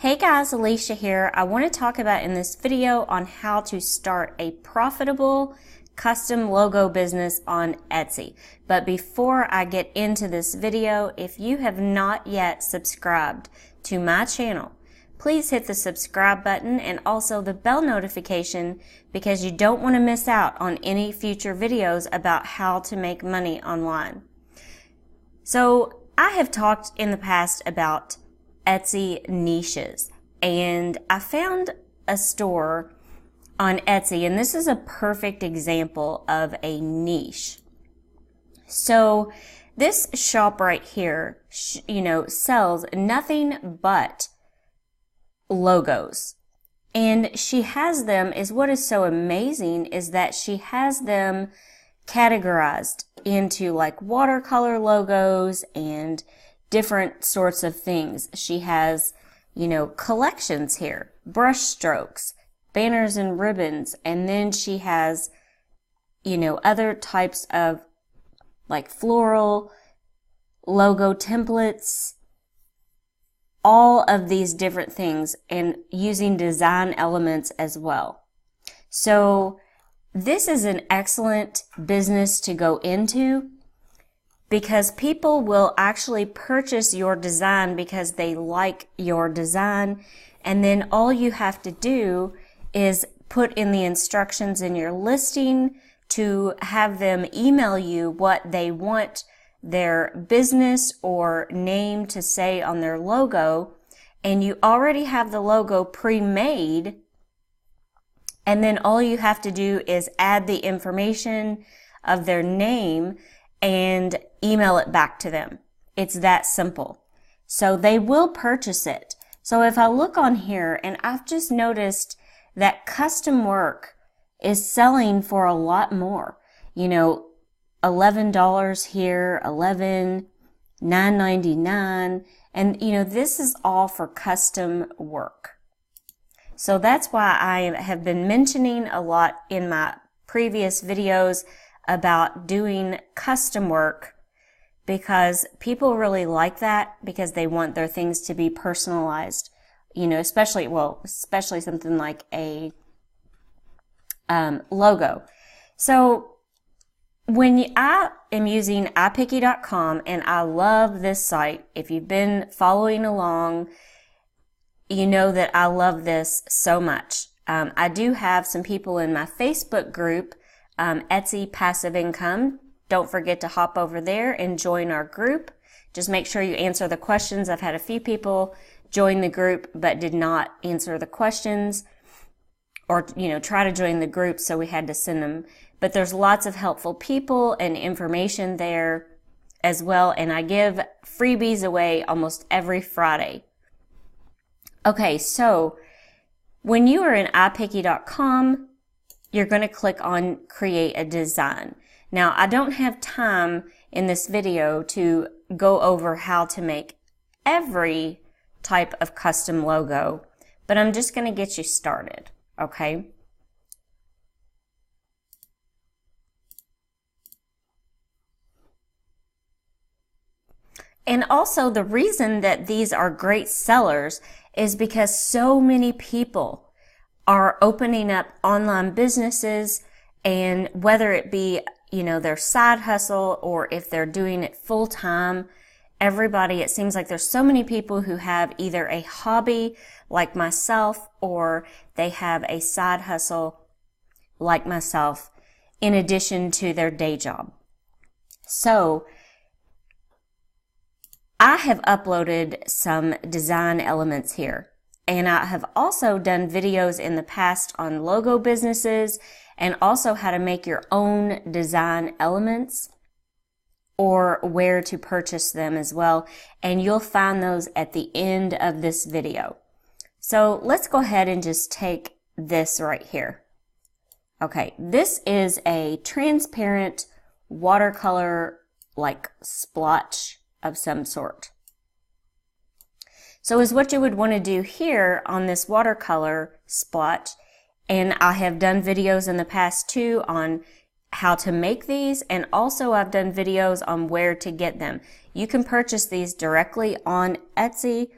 Hey guys, Alicia here. I want to talk about in this video on how to start a profitable custom logo business on Etsy. But before I get into this video, if you have not yet subscribed to my channel, please hit the subscribe button and also the bell notification because you don't want to miss out on any future videos about how to make money online. So I have talked in the past about Etsy niches, and I found a store on Etsy, and this is a perfect example of a niche. So this shop right here, sells nothing but logos, and she has them, is what is so amazing is that she has them categorized into like watercolor logos and different sorts of things. She has, collections here, brush strokes, banners and ribbons, and then she has, other types of like floral logo templates, all of these different things, and using design elements as well. So this is an excellent business to go into, because people will actually purchase your design because they like your design, and then all you have to do is put in the instructions in your listing to have them email you what they want their business or name to say on their logo, and you already have the logo pre-made, and then all you have to do is add the information of their name and email it back to them. It's that simple. So they will purchase it. So if I look on here, and I've just noticed that custom work is selling for a lot more. $11 here, $11, $9.99, and this is all for custom work. So that's why I have been mentioning a lot in my previous videos about doing custom work, because people really like that because they want their things to be personalized, especially something like a logo. So when I am using iPicky.com, and I love this site, if you've been following along, you know that I love this so much. I do have some people in my Facebook group, Etsy Passive Income. Don't forget to hop over there and join our group. Just make sure you answer the questions. I've had a few people join the group but did not answer the questions, or try to join the group, so we had to send them. But there's lots of helpful people and information there as well, and I give freebies away almost every Friday. Okay, so when you are in iPicky.com, you're going to click on Create a Design. Now, I don't have time in this video to go over how to make every type of custom logo, but I'm just going to get you started, okay? And also, the reason that these are great sellers is because so many people are opening up online businesses, and whether it be, their side hustle, or if they're doing it full time, it seems like there's so many people who have either a hobby like myself, or they have a side hustle like myself in addition to their day job. So I have uploaded some design elements here. And I have also done videos in the past on logo businesses, and also how to make your own design elements, or where to purchase them as well. And you'll find those at the end of this video. So let's go ahead and just take this right here. Okay, this is a transparent watercolor like splotch of some sort. So is what you would want to do here on this watercolor splotch, and I have done videos in the past too on how to make these, and also I've done videos on where to get them. You can purchase these directly on Etsy,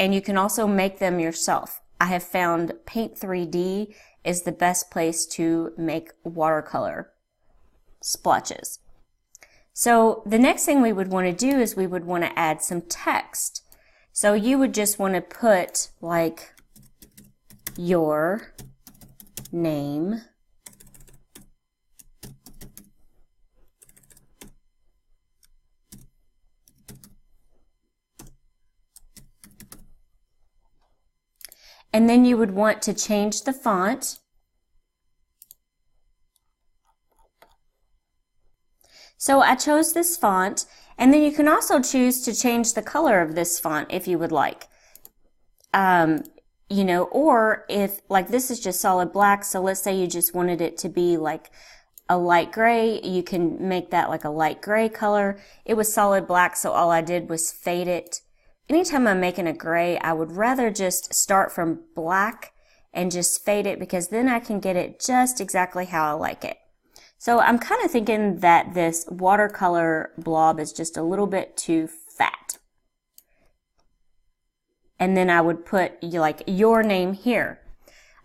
and you can also make them yourself. I have found Paint 3D is the best place to make watercolor splotches. So the next thing we would want to do is we would want to add some text. So you would just want to put like your name, and then you would want to change the font. So I chose this font, and then you can also choose to change the color of this font if you would like. You know, or if, like, this is just solid black, so let's say you just wanted it to be like a light gray, you can make that like a light gray color. It was solid black, so all I did was fade it. Anytime I'm making a gray, I would rather just start from black and just fade it, because then I can get it just exactly how I like it. So I'm kind of thinking that this watercolor blob is just a little bit too fat. And then I would put like your name here.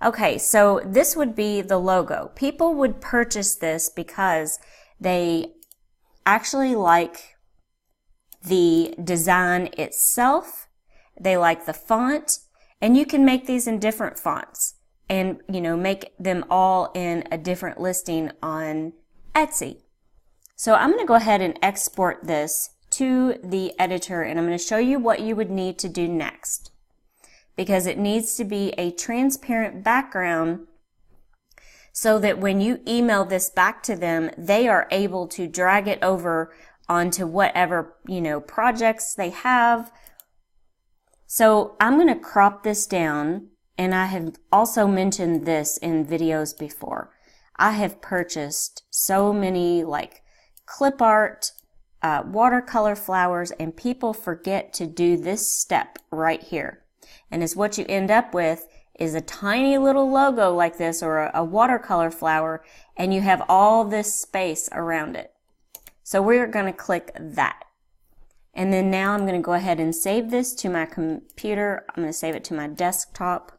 Okay, so this would be the logo. People would purchase this because they actually like the design itself, they like the font, and you can make these in different fonts and, you know, make them all in a different listing on Etsy. So I'm going to go ahead and export this to the editor, and I'm going to show you what you would need to do next, because it needs to be a transparent background so that when you email this back to them, they are able to drag it over onto whatever, you know, projects they have. So I'm going to crop this down, and I have also mentioned this in videos before. I have purchased so many like clip art, watercolor flowers, and people forget to do this step right here. And is what you end up with is a tiny little logo like this, or a watercolor flower, and you have all this space around it. So we're going to click that. And then now I'm going to go ahead and save this to my computer. I'm going to save it to my desktop.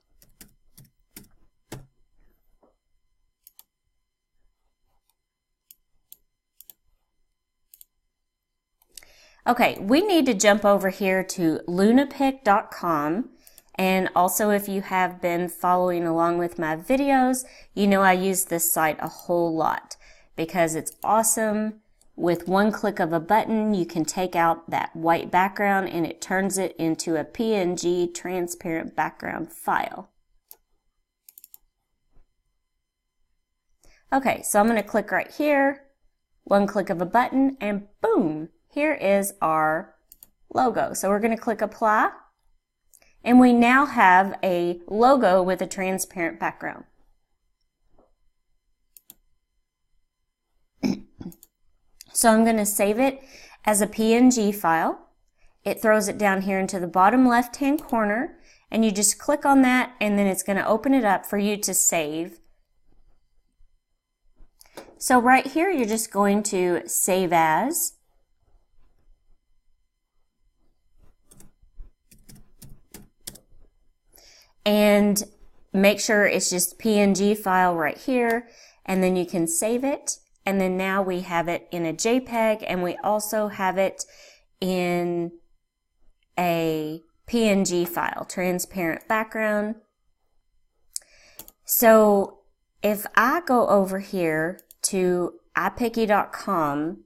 Okay, we need to jump over here to lunapic.com. And also, if you have been following along with my videos, you know I use this site a whole lot because it's awesome. With one click of a button, you can take out that white background and it turns it into a PNG transparent background file. Okay, so I'm going to click right here, one click of a button, and boom, here is our logo. So we're going to click apply. And we now have a logo with a transparent background. So I'm going to save it as a PNG file. It throws it down here into the bottom left-hand corner, and you just click on that, and then it's going to open it up for you to save. So right here, you're just going to save as. And make sure it's just PNG file right here, and then you can save it. And then now we have it in a JPEG, and we also have it in a PNG file, transparent background. So if I go over here to ipicky.com,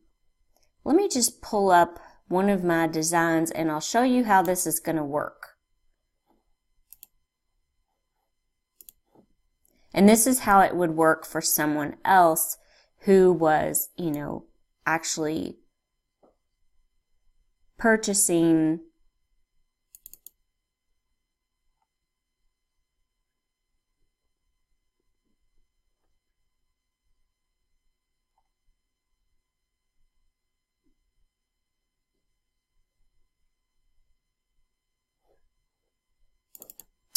let me just pull up one of my designs and I'll show you how this is going to work. And this is how it would work for someone else who was, you know, actually purchasing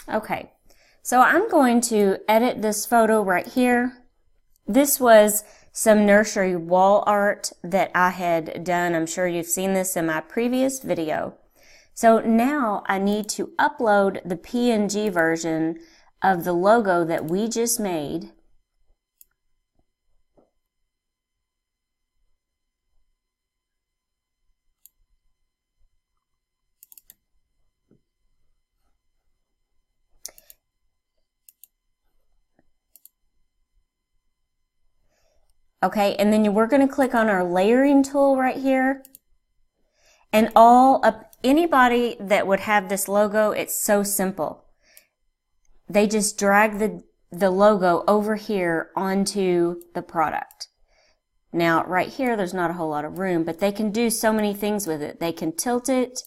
Okay, so I'm going to edit this photo right here. This was some nursery wall art that I had done. I'm sure you've seen this in my previous video. So now I need to upload the PNG version of the logo that we just made. Okay, and then we're going to click on our layering tool right here. And anybody that would have this logo, it's so simple. They just drag the logo over here onto the product. Now, right here, there's not a whole lot of room, but they can do so many things with it. They can tilt it.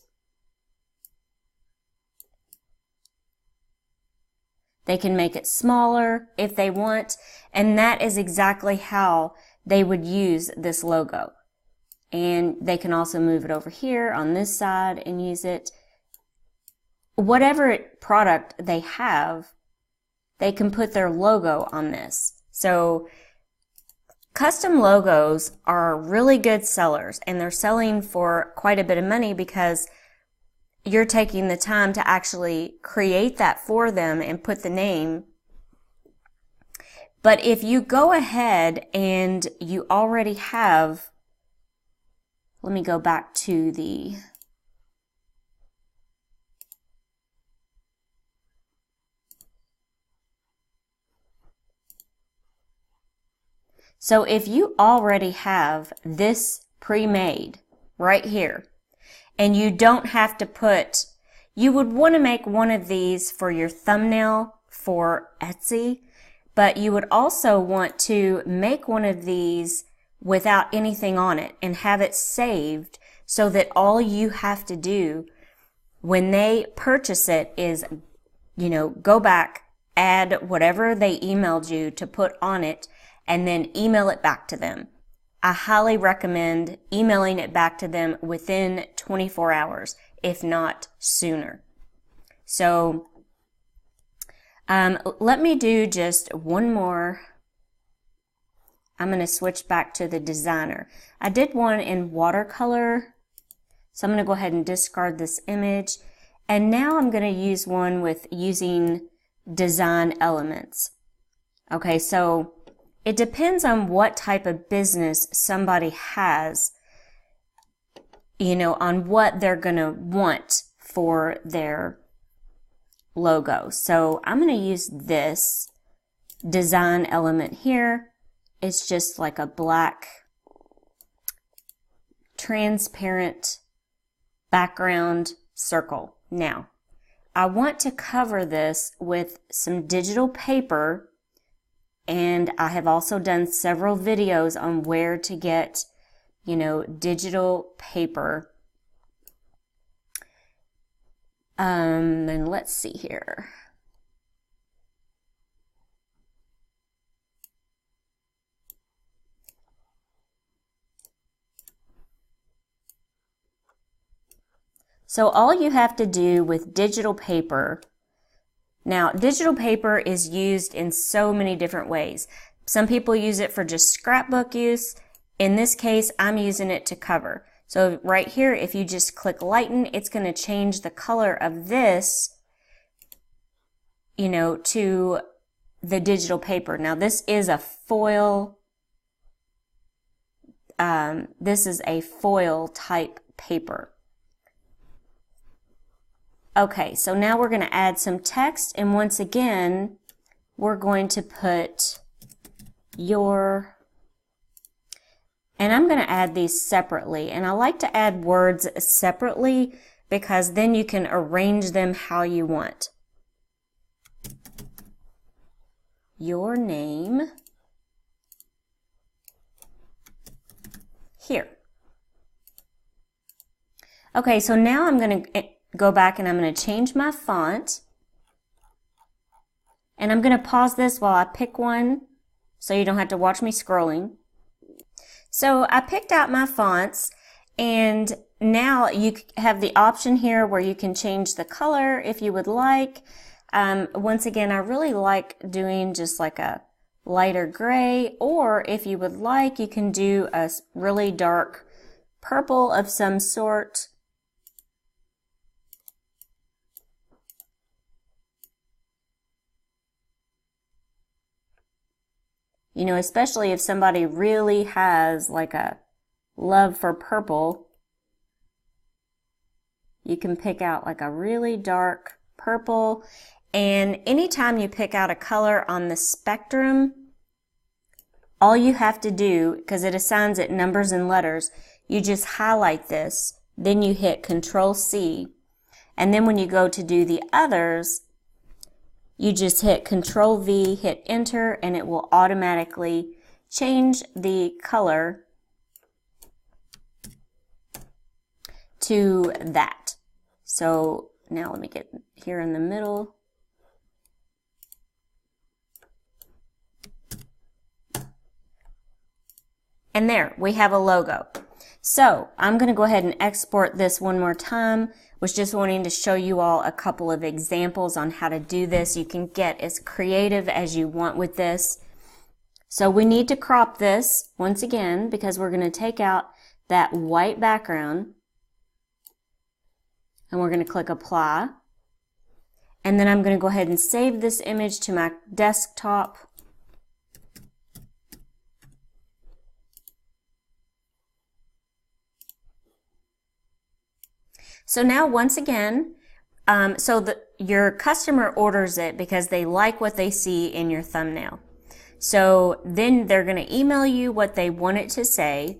They can make it smaller if they want. And that is exactly how they would use this logo. And they can also move it over here on this side and use it. Whatever product they have, they can put their logo on this. So custom logos are really good sellers, and they're selling for quite a bit of money because you're taking the time to actually create that for them and put the name. But if you go ahead and you already have, let me go back to so if you already have this pre-made right here, and you don't have to you would want to make one of these for your thumbnail for Etsy, but you would also want to make one of these without anything on it and have it saved so that all you have to do when they purchase it is, go back, add whatever they emailed you to put on it, and then email it back to them. I highly recommend emailing it back to them within 24 hours, if not sooner. So let me do just one more. I'm going to switch back to the designer. I did one in watercolor, so I'm going to go ahead and discard this image. And now I'm going to use one with using design elements. Okay, so it depends on what type of business somebody has, on what they're going to want for their logo. So I'm going to use this design element here. It's just like a black transparent background circle. Now, I want to cover this with some digital paper, and I have also done several videos on where to get, digital paper. And let's see here. So all you have to do with digital paper, now digital paper is used in so many different ways. Some people use it for just scrapbook use. In this case, I'm using it to cover. So right here, if you just click lighten, it's going to change the color of this, to the digital paper. Now this is a foil, type paper. Okay, so now we're going to add some text, and once again, we're going to put and I'm going to add these separately, and I like to add words separately because then you can arrange them how you want. Your name here. Okay, so now I'm going to go back and I'm going to change my font, and I'm going to pause this while I pick one so you don't have to watch me scrolling. So I picked out my fonts, and now you have the option here where you can change the color if you would like. Once again, I really like doing just like a lighter gray, or if you would like, you can do a really dark purple of some sort. You know, especially if somebody really has like a love for purple, you can pick out like a really dark purple. And anytime you pick out a color on the spectrum, all you have to do, because it assigns it numbers and letters, you just highlight this, then you hit Control C, and then when you go to do the others, you just hit Control V, hit Enter, and it will automatically change the color to that. So now let me get here in the middle. And there, we have a logo. So I'm going to go ahead and export this one more time. Was just wanting to show you all a couple of examples on how to do this. You can get as creative as you want with this. So we need to crop this once again because we're going to take out that white background. And we're going to click Apply. And then I'm going to go ahead and save this image to my desktop. So now once again, your customer orders it because they like what they see in your thumbnail. So then they're going to email you what they want it to say,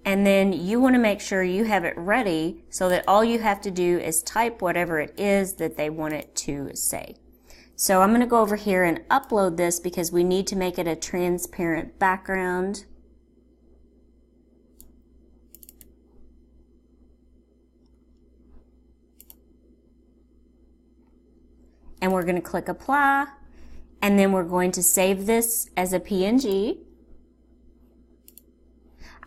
and then you want to make sure you have it ready so that all you have to do is type whatever it is that they want it to say. So I'm going to go over here and upload this because we need to make it a transparent background. And we're going to click Apply, and then we're going to save this as a PNG.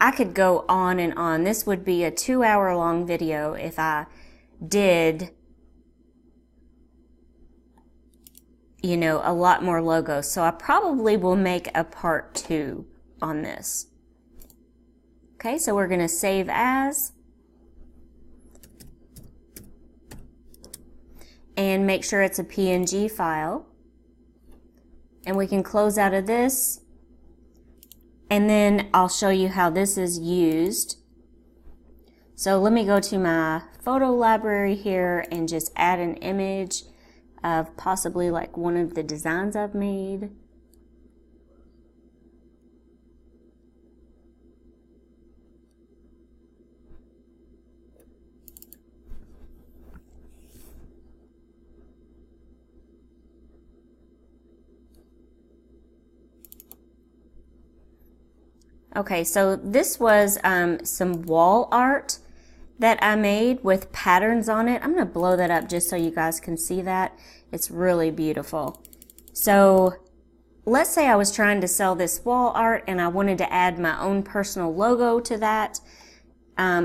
I could go on and on. This would be a 2-hour long video if I did, you know, a lot more logos. So I probably will make a part 2 on this. Okay, so we're going to save as. And make sure it's a PNG file. And we can close out of this. And then I'll show you how this is used. So let me go to my photo library here and just add an image of possibly like one of the designs I've made. Okay, so this was some wall art that I made with patterns on it. I'm going to blow that up just so you guys can see that. It's really beautiful. So let's say I was trying to sell this wall art and I wanted to add my own personal logo to that.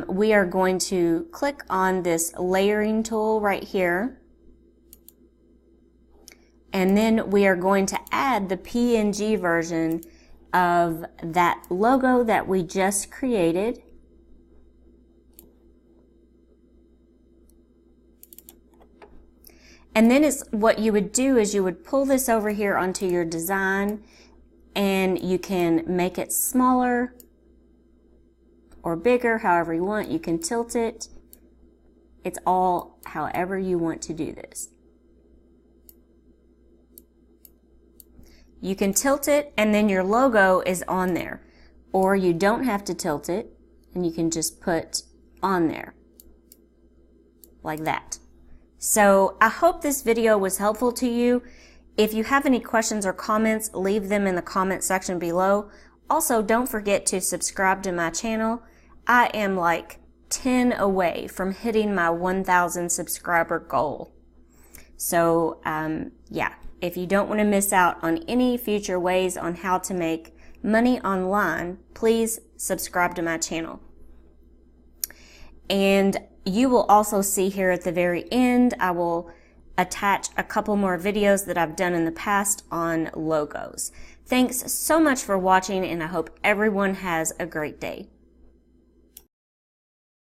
We are going to click on this layering tool right here. And then we are going to add the PNG version of that logo that we just created. And then what you would do is you would pull this over here onto your design, and you can make it smaller or bigger, however you want. You can tilt it. It's all however you want to do this. You can tilt it and then your logo is on there. Or you don't have to tilt it and you can just put on there. Like that. So I hope this video was helpful to you. If you have any questions or comments, leave them in the comment section below. Also, don't forget to subscribe to my channel. I am like 10 away from hitting my 1,000 subscriber goal. So, yeah. If you don't want to miss out on any future ways on how to make money online, please subscribe to my channel. And you will also see here at the very end, I will attach a couple more videos that I've done in the past on logos. Thanks so much for watching, and I hope everyone has a great day.